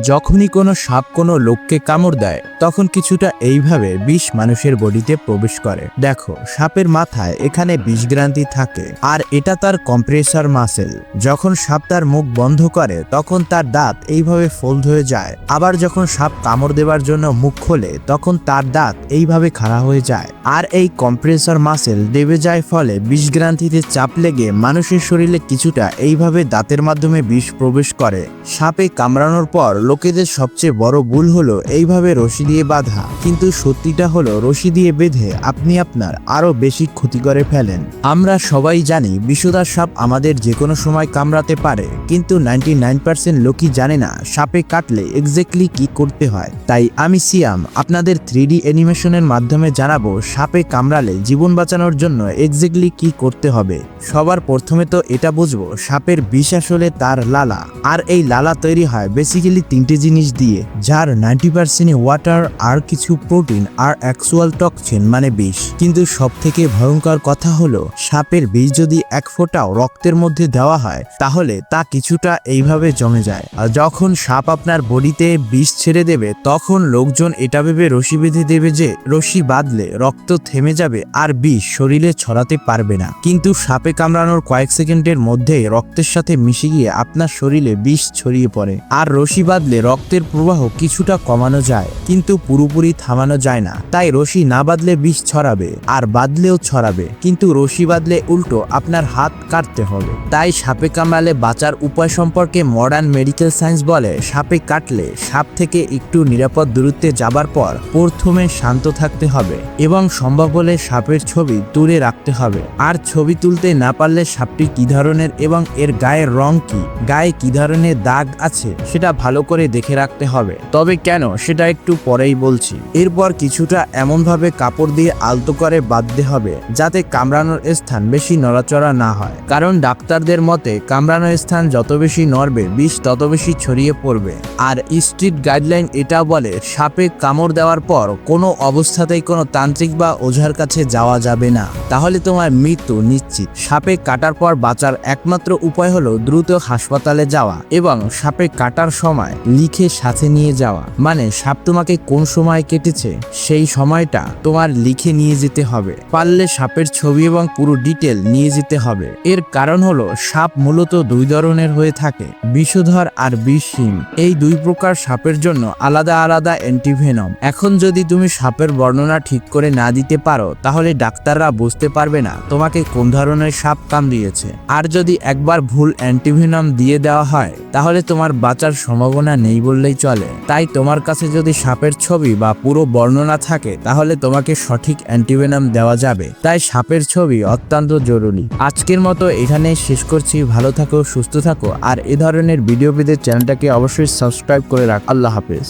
যখনই কোনো সাপ কোনো লোককে কামড় দেয় তখন কিছুটা এইভাবে বিষ মানুষের বডিতে প্রবেশ করে। দেখো, সাপের মাথায় এখানে বিষগ্রান্তি থাকে আর এটা তার কম্প্রেসর মাসেল। যখন সাপ তার মুখ বন্ধ করে তখন তার দাঁত এইভাবে ফোল্ড হয়ে যায়। আবার যখন সাপ কামড় দেওয়ার জন্য মুখ খোলে তখন তার দাঁত এইভাবে খাড়া হয়ে যায়। আর এই কম্প্রেসর মাসেল দেবে যায়, ফলে বিষগ্রান্তিতে চাপ লেগে মানুষের শরীরে কিছুটা এইভাবে দাঁতের মাধ্যমে বিষ প্রবেশ করে। সাপে কামড়ানোর পর লোকেদের সবচেয়ে বড় ভুল হলো এইভাবে রশি দিয়ে বাঁধা, কিন্তু সত্যিটা হলো রশি দিয়ে বেঁধে আপনি আপনার আরো বেশি ক্ষতি করে ফেলেন। আমরা সবাই জানি বিষধর সাপ আমাদের যে কোনো সময় কামড়াতে পারে, কিন্তু 99% লোকই জানে না সাপে কাটলে এক্স্যাক্টলি কি করতে হয়। তাই আমি সিয়াম আপনাদের 3D অ্যানিমেশনের মাধ্যমে জানাবো সাপে কামড়ালে জীবন বাঁচানোর জন্য এক্স্যাক্টলি কি করতে হবে। সবার প্রথমে তো এটা বুঝবো সাপের বিষ আসলে তার লালা, আর এই লালা তৈরি হয় বেসিক্যালি 3টে জিনিস দিয়ে, যার 90% ওয়াটার আর কিছু প্রোটিন আর অ্যাকচুয়াল টক্সিন মানে বিষ। কিন্তু সব থেকে ভয়ঙ্কর কথা হলো সাপের বিষ যদি এক ফোঁটাও রক্তের মধ্যে দেওয়া হয় তাহলে তা কিছুটা এইভাবে জমে যায়। আর যখন সাপ আপনার বডিতে বিষ ছেড়ে দেবে তখন লোকজন এটা ভেবে রশি বেঁধে দেবে যে রশি বাঁধলে রক্ত থেমে যাবে আর বিষ শরীরে ছড়াতে পারবে না। কিন্তু সাপে কামড়ানোর কয়েক সেকেন্ডের মধ্যে রক্তের সাথে মিশে গিয়ে আপনার শরীরে বিষ ছড়িয়ে পড়ে। আর রশি বাঁধলে রক্তের প্রবাহ কিছুটা কমানো যায়, কিন্তু পুরোপুরি থামানো যায় না। তাই রশি না বাঁধলে বিষ ছড়াবে, আর বাঁধলেও ছড়াবে, কিন্তু রশি বাঁধলে উল্টো আপনার হাত কাটতে হবে। তাই সাপে কামড়ালে বাঁচার উপায় সম্পর্কে মডার্ন মেডিকেল সায়েন্স বলে সাপে কাটলে সাপ থেকে একটু নিরাপদ দূরত্বে যাবার পর প্রথমে শান্ত থাকতে হবে এবং সম্ভব হলে সাপের ছবি তুলে রাখতে হবে। আর ছবি তুলতে না পারলে সাপটি কি ধরনের এবং এর গায়ের রং কি, গায়ে কি ধরনের দাগ আছে সেটা ভালো করে দেখে রাখতে হবে। তবে কেন সেটা একটু পরেই বলছি। এরপর কিছুটা এমনভাবে কাপড় দিয়ে আলতো করে বাঁধতে হবে যাতে কামড়ানোর স্থান বেশি নড়াচড়া না হয়, কারণ ডাক্তারদের মতে কামড়ানোর স্থান যত বেশি নড়বে বিষ তত বেশি ছড়িয়ে পড়বে। আর স্ট্রিট গাইডলাইন এটা বলে সাপে কামড় দেওয়ার পর কোনো অবস্থাতেই কোনো তান্ত্রিক বা ওঝার কাছে যাওয়া যাবে না, তাহলে তোমার মৃত্যু নিশ্চিত। সাপে কাটার পর বাঁচার একমাত্র উপায় হলো দ্রুত হাসপাতালে যাওয়া এবং সাপে কাটার সময় লিখে সাথে নিয়ে যাওয়া। মানে সাপ তোমাকে কোন সময় কেটেছে সেই সময়টা তোমার লিখে নিয়ে যেতে হবে। পারলে সাপের ছবি এবং পুরো ডিটেল নিয়ে যেতে হবে। এর কারণ হলো সাপ মূলত দুই ধরনের হয়ে থাকে, বিষধর আর বিষহীন। এই দুই প্রকার সাপের জন্য আলাদা আলাদা অ্যান্টিভেনম। এখন যদি তুমি সাপের বর্ণনা ঠিক করে না দিতে পারো তাহলে ডাক্তাররা বুঝতে পারবে না তোমাকে কোন ধরনের সাপ কামড়িয়েছে। আর যদি একবার ভুল অ্যান্টিভেনম দিয়ে দেওয়া হয় তাহলে তোমার বাঁচার সম্ভাবনা নেই বললেই চলে। তাই তোমার কাছে যদি সাপের ছবি বা পুরো বর্ণনা থাকে তাহলে তোমাকে সঠিক অ্যান্টিভেনম দেওয়া যাবে। তাই সাপের ছবি অত্যন্ত জরুরি। আজকের মতো এখানেই শেষ করছি। ভালো থাকো, সুস্থ থাকো, আর এ ধরনের ভিডিও পেতে চ্যানেলটাকে অবশ্যই সাবস্ক্রাইব করে রাখ। আল্লাহ হাফেজ।